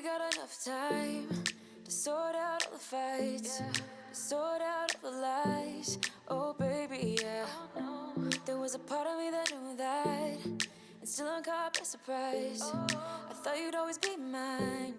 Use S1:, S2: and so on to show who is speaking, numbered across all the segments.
S1: got enough time to sort out all the fights, to sort out all the lies. Oh baby, yeah. There was a part of me that knew that, and still I'm caught by surprise. I thought you'd always be mine.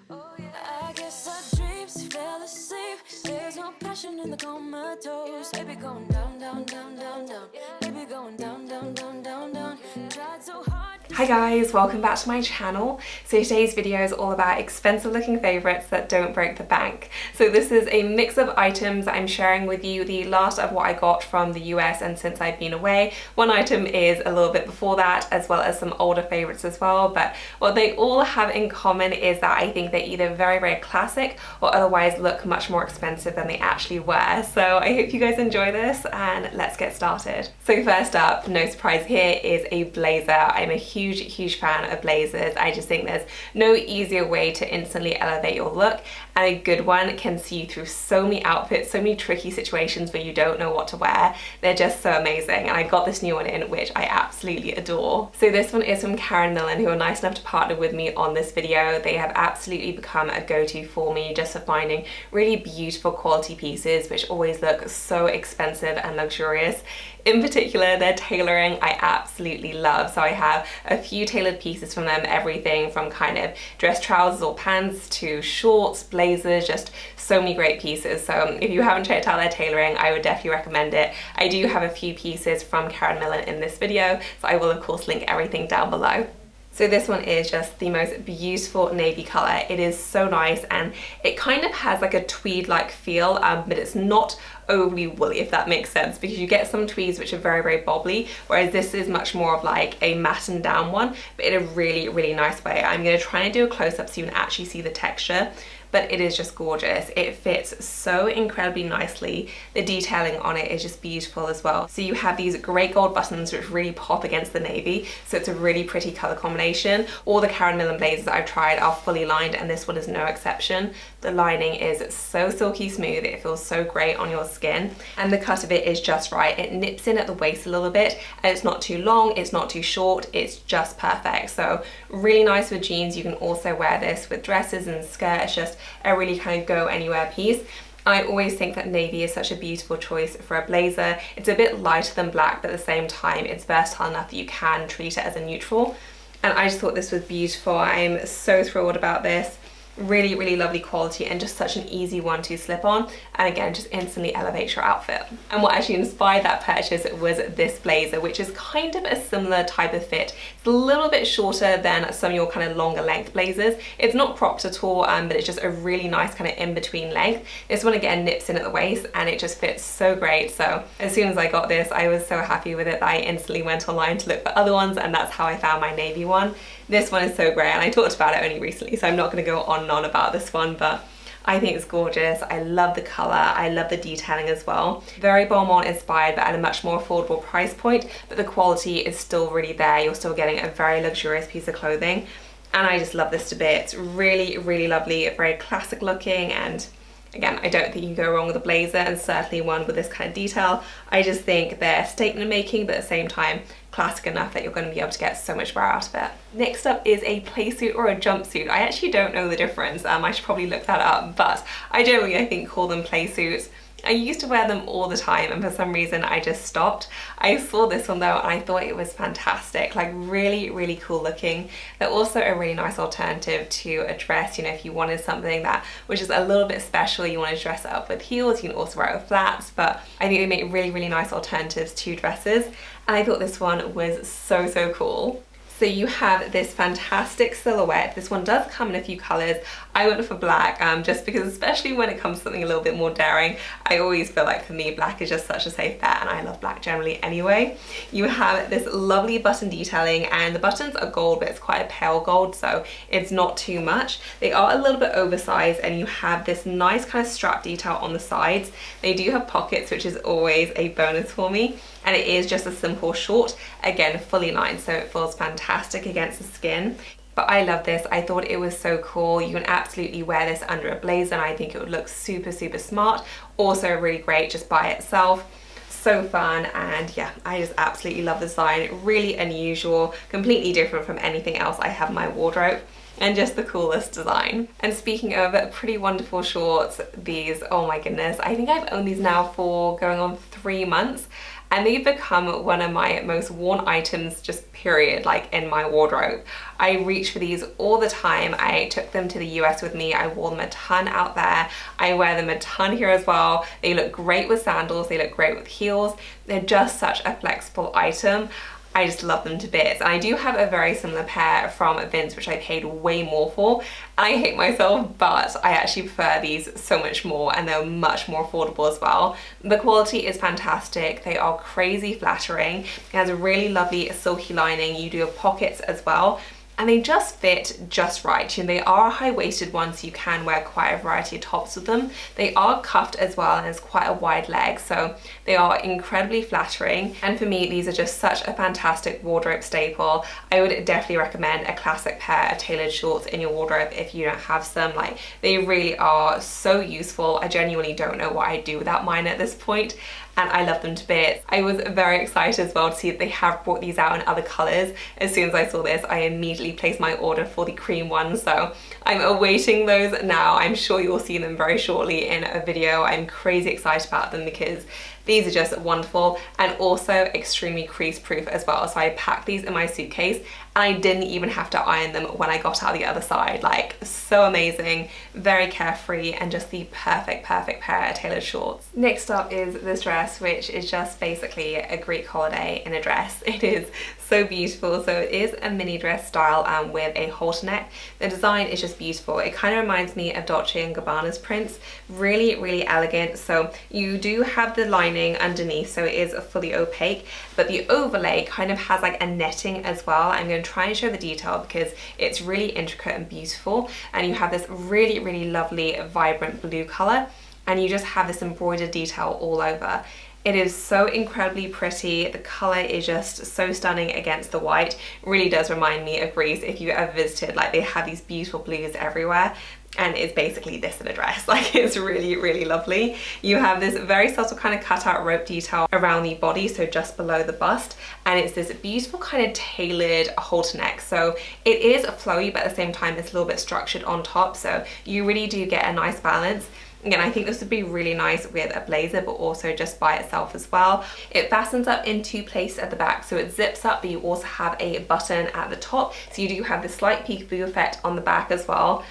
S1: I guess our dreams fell asleep. There's no passion in the comatose. Baby going down, down, down, down, down. Baby going down, down, down, down, down. Tried so hard.
S2: Hi guys, welcome back to my channel. So today's video is all about expensive looking favourites that don't break the bank. So this is a mix of items I'm sharing with you, the last of what I got from the US and since I've been away. One item is a little bit before that, as well as some older favourites as well, but what they all have in common is that I think they're either very, very classic or otherwise look much more expensive than they actually were. So I hope you guys enjoy this and let's get started. So first up, no surprise here, is a blazer. I'm a huge fan of blazers. I just think there's no easier way to instantly elevate your look, and a good one can see you through so many outfits, so many tricky situations where you don't know what to wear. They're just so amazing, and I got this new one in which I absolutely adore. So this one is from Karen Millen, who are nice enough to partner with me on this video. They have absolutely become a go-to for me just for finding really beautiful quality pieces which always look so expensive and luxurious. In particular, their tailoring I absolutely love. So I have a few tailored pieces from them, everything from kind of dress trousers or pants to shorts, blazers, just so many great pieces. So if you haven't checked out their tailoring, I would definitely recommend it. I do have a few pieces from Karen Millen in this video, so I will of course link everything down below. So this one is just the most beautiful navy color. It is so nice, and it kind of has like a tweed-like feel, but it's not overly woolly, if that makes sense, because you get some tweeds which are very, very bobbly, whereas this is much more of like a matted down one, but in a really, really nice way. I'm going to try and do a close-up so you can actually see the texture, but it is just gorgeous. It fits so incredibly nicely. The detailing on it is just beautiful as well. So you have these great gold buttons which really pop against the navy, so it's a really pretty color combination. All the Karen Millen blazers I've tried are fully lined, and this one is no exception. The lining is so silky smooth, it feels so great on your skin, and the cut of it is just right. It nips in at the waist a little bit, and it's not too long, it's not too short, it's just perfect. So really nice with jeans. You can also wear this with dresses and skirts. It's just a really kind of go anywhere piece. I always think that navy is such a beautiful choice for a blazer. It's a bit lighter than black, but at the same time it's versatile enough that you can treat it as a neutral, and I just thought this was beautiful. I'm so thrilled about this. Really, really lovely quality, and just such an easy one to slip on, and again just instantly elevates your outfit. And what actually inspired that purchase was this blazer, which is kind of a similar type of fit. It's a little bit shorter than some of your kind of longer length blazers. It's not cropped at all, but it's just a really nice kind of in-between length. This one again nips in at the waist, and it just fits so great. So as soon as I got this, I was so happy with it that I instantly went online to look for other ones, and that's how I found my navy one. This one is so great, and I talked about it only recently, so I'm not going to go on and on about this one, but I think it's gorgeous. I love the color, I love the detailing as well. Very Beaumont inspired, but at a much more affordable price point, but the quality is still really there. You're still getting a very luxurious piece of clothing, and I just love this to bits. Really, really lovely, very classic looking, and again, I don't think you can go wrong with a blazer, and certainly one with this kind of detail. I just think they're statement making, but at the same time classic enough that you're going to be able to get so much wear out of it. Next up is a playsuit or a jumpsuit. I actually don't know the difference. I should probably look that up, but I generally, I think, call them playsuits. I used to wear them all the time, and for some reason I just stopped. I saw this one though, and I thought it was fantastic, like really, really cool looking. They're also a really nice alternative to a dress. You know, if you wanted something that was just a little bit special, you want to dress it up with heels, you can also wear it with flats, but I think they make really, really nice alternatives to dresses, and I thought this one was so, so cool. So you have this fantastic silhouette. This one does come in a few colors. I went for black just because, especially when it comes to something a little bit more daring, I always feel like for me black is just such a safe bet, and I love black generally anyway. You have this lovely button detailing, and the buttons are gold, but it's quite a pale gold, so it's not too much. They are a little bit oversized, and you have this nice kind of strap detail on the sides. They do have pockets, which is always a bonus for me, and it is just a simple short, again fully lined, so it feels fantastic against the skin. But I love this. I thought it was so cool. You can absolutely wear this under a blazer, and I think it would look super, super smart. Also really great just by itself. So fun, and yeah, I just absolutely love the design. Really unusual, completely different from anything else I have in my wardrobe. and just the coolest design. And speaking of pretty wonderful shorts, these, oh my goodness, I think I've owned these now for going on 3 months, and they've become one of my most worn items, just period, like in my wardrobe. I reach for these all the time. I took them to the US with me. I wore them a ton out there. I wear them a ton here as well. They look great with sandals. They look great with heels. They're just such a flexible item. I just love them to bits. And I do have a very similar pair from Vince, which I paid way more for. And I hate myself, but I actually prefer these so much more, and they're much more affordable as well. The quality is fantastic. They are crazy flattering. It has a really lovely silky lining. You do have pockets as well. And they just fit just right. You know, they are high-waisted ones, so you can wear quite a variety of tops with them. They are cuffed as well, and it's quite a wide leg, so they are incredibly flattering. And for me, these are just such a fantastic wardrobe staple. I would definitely recommend a classic pair of tailored shorts in your wardrobe if you don't have some. Like, they really are so useful. I genuinely don't know what I'd do without mine at this point, and I love them to bits. I was very excited as well to see that they have brought these out in other colors. As soon as I saw this, I immediately placed my order for the cream ones, so I'm awaiting those now. I'm sure you'll see them very shortly in a video. I'm crazy excited about them because these are just wonderful, and also extremely crease proof as well. So I packed these in my suitcase, and I didn't even have to iron them when I got out the other side. Like, so amazing, very carefree, and just the perfect pair of tailored shorts. Next up is this dress, which is just basically a Greek holiday in a dress. It is so beautiful. So it is a mini dress style with a halter neck. The design is just beautiful. It kind of reminds me of Dolce & Gabbana's prints. Really elegant. So you do have the lining underneath, so it is fully opaque, but the overlay kind of has like a netting as well. I'm going to try and show the detail because it's really intricate and beautiful. And you have this really lovely vibrant blue color, and you just have this embroidered detail all over. It is so incredibly pretty. The color is just so stunning against the white. It really does remind me of Greece. If you've ever visited, like, they have these beautiful blues everywhere, and it's basically this in a dress. Like, it's really lovely. You have this very subtle kind of cutout rope detail around the body, so just below the bust, and it's this beautiful kind of tailored halter neck. So it is flowy, but at the same time it's a little bit structured on top, so you really do get a nice balance. Again, I think this would be really nice with a blazer, but also just by itself as well. It fastens up in 2 places at the back, so it zips up, but you also have a button at the top, so you do have this slight peekaboo effect on the back as well.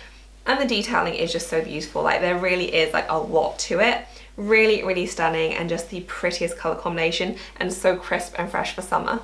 S2: And the detailing is just so beautiful. Like, there really is like a lot to it. Really stunning, and just the prettiest color combination, and so crisp and fresh for summer.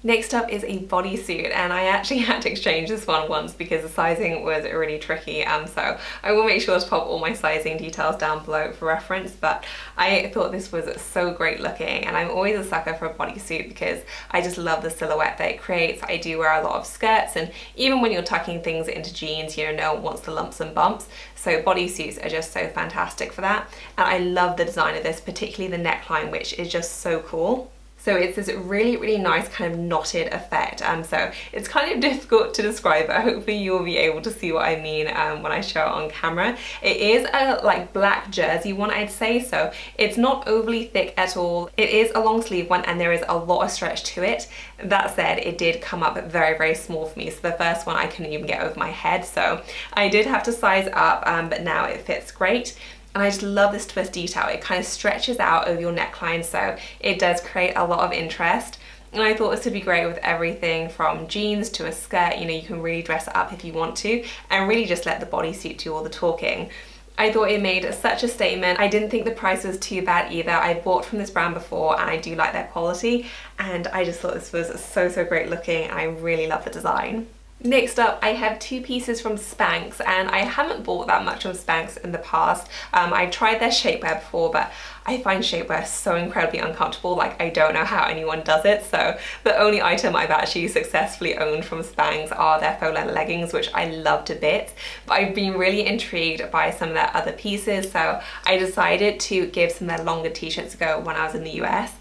S2: Next up is a bodysuit, and I actually had to exchange this one once because the sizing was really tricky, so I will make sure to pop all my sizing details down below for reference, but I thought this was so great looking, and I'm always a sucker for a bodysuit because I just love the silhouette that it creates. I do wear a lot of skirts, and even when you're tucking things into jeans, you know, no one wants the lumps and bumps, so bodysuits are just so fantastic for that. And I love the design of this, particularly the neckline, which is just so cool. So it's this really nice kind of knotted effect, so it's kind of difficult to describe, but hopefully you'll be able to see what I mean when I show it on camera. It is a like black jersey one, I'd say, so it's not overly thick at all. It is a long sleeve one, and there is a lot of stretch to it. That said, it did come up very small for me, so the first one I couldn't even get over my head, so I did have to size up, but now it fits great. And I just love this twist detail. It kind of stretches out over your neckline, so it does create a lot of interest. And I thought this would be great with everything from jeans to a skirt. You know, you can really dress it up if you want to, and really just let the bodysuit do all the talking. I thought it made such a statement. I didn't think the price was too bad either. I bought from this brand before, and I do like their quality, and I just thought this was so great looking, and I really love the design. Next up, I have 2 pieces from Spanx, and I haven't bought that much from Spanx in the past. I tried their shapewear before, but I find shapewear so incredibly uncomfortable. Like, I don't know how anyone does it, so the only item I've actually successfully owned from Spanx are their faux leather leggings, which I love to bits. But I've been really intrigued by some of their other pieces, so I decided to give some of their longer t-shirts a go when I was in the US.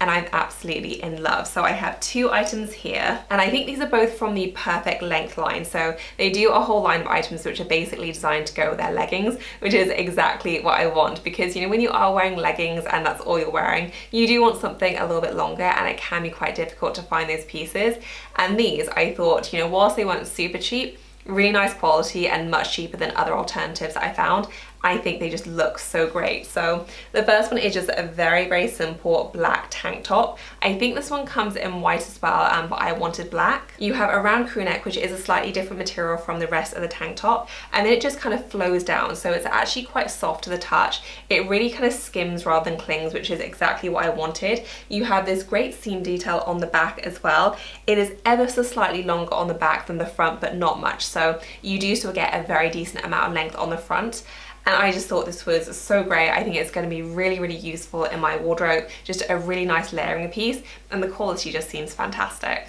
S2: And I'm absolutely in love. So I have 2 items here, and I think these are both from the Perfect Length line. So they do a whole line of items which are basically designed to go with their leggings, which is exactly what I want, because, you know, when you are wearing leggings and that's all you're wearing, you do want something a little bit longer, and it can be quite difficult to find those pieces. And these, I thought, you know, whilst they weren't super cheap, Really nice quality and much cheaper than other alternatives that I found. I think they just look so great. So the first one is just a very simple black tank top. I think this one comes in white as well, but I wanted black. You have a round crew neck, which is a slightly different material from the rest of the tank top, and then it just kind of flows down, so it's actually quite soft to the touch. It really kind of skims rather than clings, which is exactly what I wanted. You have this great seam detail on the back as well. It is ever so slightly longer on the back than the front, but not much, so you do still get a very decent amount of length on the front. And I just thought this was so great. I think it's going to be really useful in my wardrobe. Just a really nice layering piece, and the quality just seems fantastic.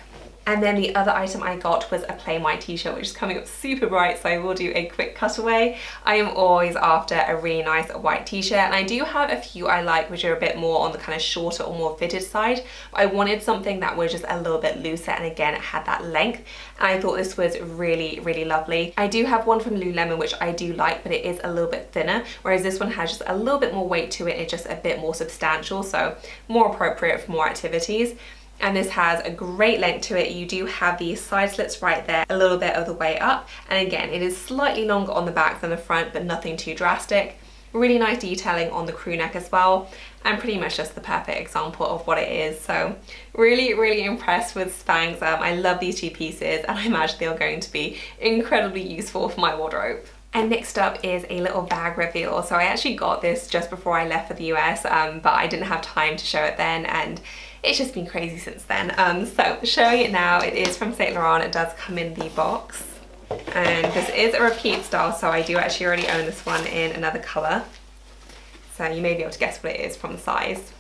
S2: And then the other item I got was a plain white t-shirt, which is coming up super bright, so I will do a quick cutaway. I am always after a really nice white t-shirt, and I do have a few I like which are a bit more on the kind of shorter or more fitted side. But I wanted something that was just a little bit looser, and again it had that length, and I thought this was really lovely. I do have one from Lululemon which I do like, but it is a little bit thinner, whereas this one has just a little bit more weight to it. It's just a bit more substantial, so more appropriate for more activities. And this has a great length to it. You do have the side slits right there, a little bit of the way up. And again, it is slightly longer on the back than the front, but nothing too drastic. Really nice detailing on the crew neck as well. And pretty much just the perfect example of what it is. So really impressed with Spanx. I love these two pieces, and I imagine they're going to be incredibly useful for my wardrobe. And next up is a little bag reveal. So I actually got this just before I left for the US, but I didn't have time to show it then, and it's just been crazy since then. So showing it now, it is from St. Laurent. It does come in the box. And this is a repeat style, so I do actually already own this one in another colour. So you may be able to guess what it is from the size.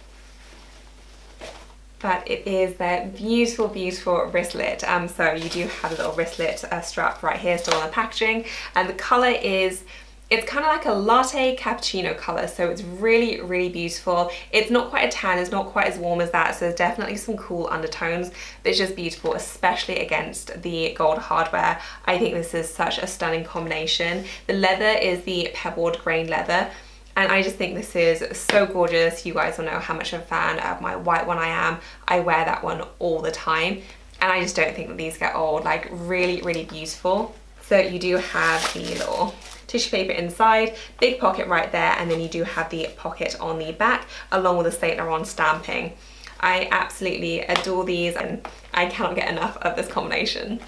S2: But it is their beautiful wristlet. So you do have a little wristlet strap right here still on the packaging, and the colour is, it's kind of like a latte cappuccino colour, so it's really beautiful. It's not quite a tan, it's not quite as warm as that, so there's definitely some cool undertones, but it's just beautiful, especially against the gold hardware. I think this is such a stunning combination. The leather is the pebbled grain leather, and I just think this is so gorgeous. You guys will know how much of a fan of my white one I am. I wear that one all the time, and I just don't think that these get old. Like really beautiful. So you do have the little tissue paper inside, big pocket right there, and then you do have the pocket on the back along with the St. Laurent stamping. I absolutely adore these, and I cannot get enough of this combination.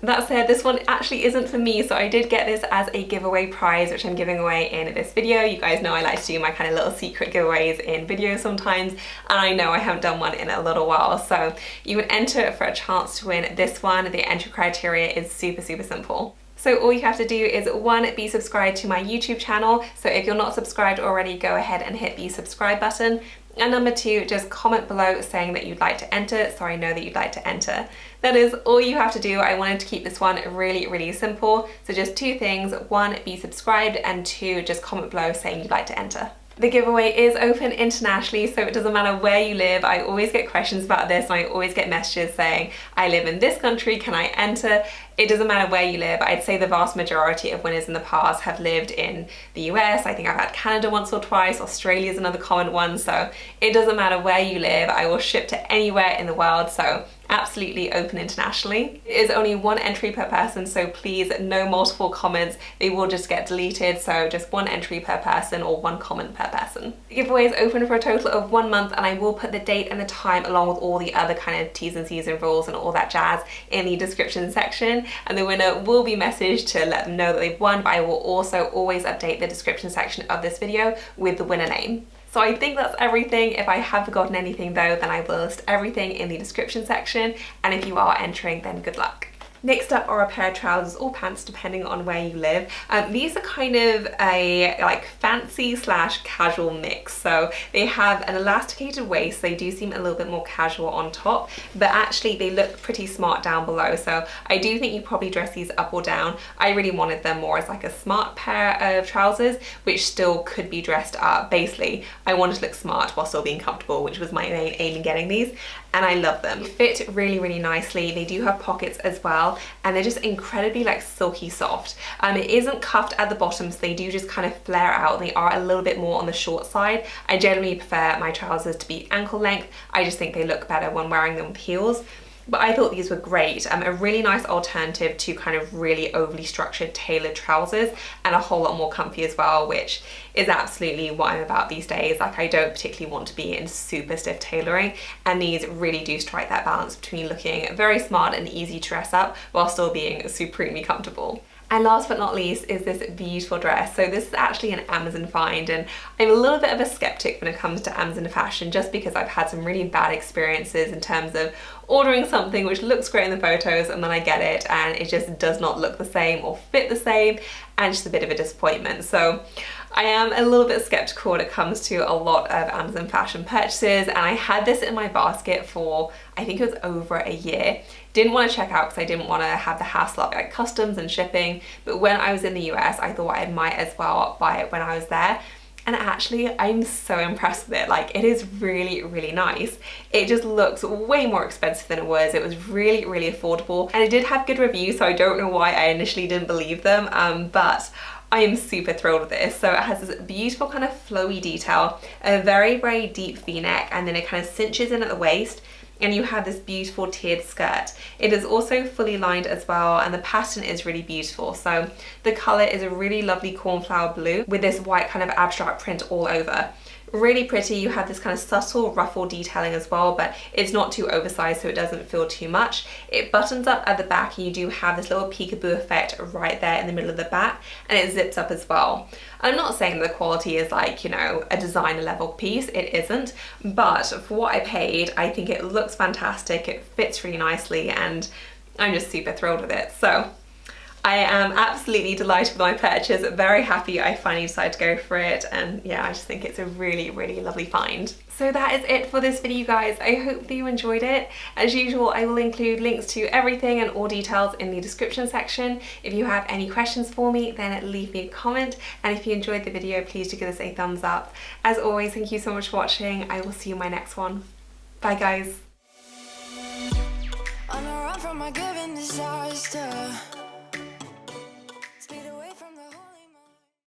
S2: That said, this one actually isn't for me, so I did get this as a giveaway prize, which I'm giving away in this video. You guys know I like to do my kind of little secret giveaways in videos sometimes, and I know I haven't done one in a little while, so you would enter for a chance to win this one. The entry criteria is super simple. So all you have to do is 1, be subscribed to my YouTube channel. So if you're not subscribed already, go ahead and hit the subscribe button. And number 2, just comment below saying that you'd like to enter, so I know that you'd like to enter. That is all you have to do. I wanted to keep this one really simple. So just 2 things: 1, be subscribed, and 2, just comment below saying you'd like to enter. The giveaway is open internationally, so it doesn't matter where you live. I always get questions about this, and I always get messages saying, I live in this country, can I enter? It doesn't matter where you live. I'd say the vast majority of winners in the past have lived in the US. I think I've had Canada once or twice. Australia is another common one, so it doesn't matter where you live. I will ship to anywhere in the world, so absolutely open internationally. It is only 1 entry per person, so please no multiple comments. They will just get deleted, so just 1 entry per person or 1 comment per person. The giveaway is open for a total of 1 month, and I will put the date and the time along with all the other kind of T's and C's and rules and all that jazz in the description section, and the winner will be messaged to let them know that they've won, but I will also always update the description section of this video with the winner name. So I think that's everything. If I have forgotten anything though, then I will list everything in the description section, and if you are entering, then good luck. Next up are a pair of trousers or pants depending on where you live. These are kind of a like fancy slash casual mix. So they have an elasticated waist, so they do seem a little bit more casual on top, but actually they look pretty smart down below. So I do think you probably dress these up or down. I really wanted them more as like a smart pair of trousers, which still could be dressed up. Basically, I wanted to look smart while still being comfortable, which was my main aim in getting these. And I love them. They fit really nicely. They do have pockets as well, and they're just incredibly like silky soft. It isn't cuffed at the bottom, so they do just kind of flare out. They are a little bit more on the short side. I generally prefer my trousers to be ankle length. I just think they look better when wearing them with heels. but I thought these were great. A really nice alternative to kind of really overly structured tailored trousers, and a whole lot more comfy as well, which is absolutely what I'm about these days. Like, I don't particularly want to be in super stiff tailoring, and these really do strike that balance between looking very smart and easy to dress up while still being supremely comfortable. And last but not least is this beautiful dress. So this is actually an Amazon find, and I'm a little bit of a skeptic when it comes to Amazon fashion, just because I've had some really bad experiences in terms of ordering something which looks great in the photos and then I get it and it just does not look the same or fit the same, and just a bit of a disappointment. So I am a little bit skeptical when it comes to a lot of Amazon fashion purchases, and I had this in my basket for, I think it was over a year. Didn't want to check out because I didn't want to have the hassle of like customs and shipping, but when I was in the US, I thought I might as well buy it when I was there. And actually, I'm so impressed with it. Like, it is really, really nice. It just looks way more expensive than it was. It was really, really affordable. And it did have good reviews, so I don't know why I initially didn't believe them, but I am super thrilled with this. So it has this beautiful kind of flowy detail, a very, very deep V-neck, and then it kind of cinches in at the waist, and you have this beautiful tiered skirt. It is also fully lined as well, and the pattern is really beautiful. So the color is a really lovely cornflower blue with this white kind of abstract print all over. Really pretty. You have this kind of subtle ruffle detailing as well, but it's not too oversized, so it doesn't feel too much. It buttons up at the back, and you do have this little peekaboo effect right there in the middle of the back, and it zips up as well. I'm not saying the quality is like, you know, a designer level piece, it isn't, but for what I paid, I think it looks fantastic, it fits really nicely, and I'm just super thrilled with it. So I am absolutely delighted with my purchase, very happy I finally decided to go for it, and yeah, I just think it's a really, really lovely find. So that is it for this video, guys. I hope that you enjoyed it. As usual, I will include links to everything and all details in the description section. If you have any questions for me, then leave me a comment, and if you enjoyed the video, please do give us a thumbs up. As always, thank you so much for watching. I will see you in my next one. Bye, guys.
S1: On a run from my given disaster.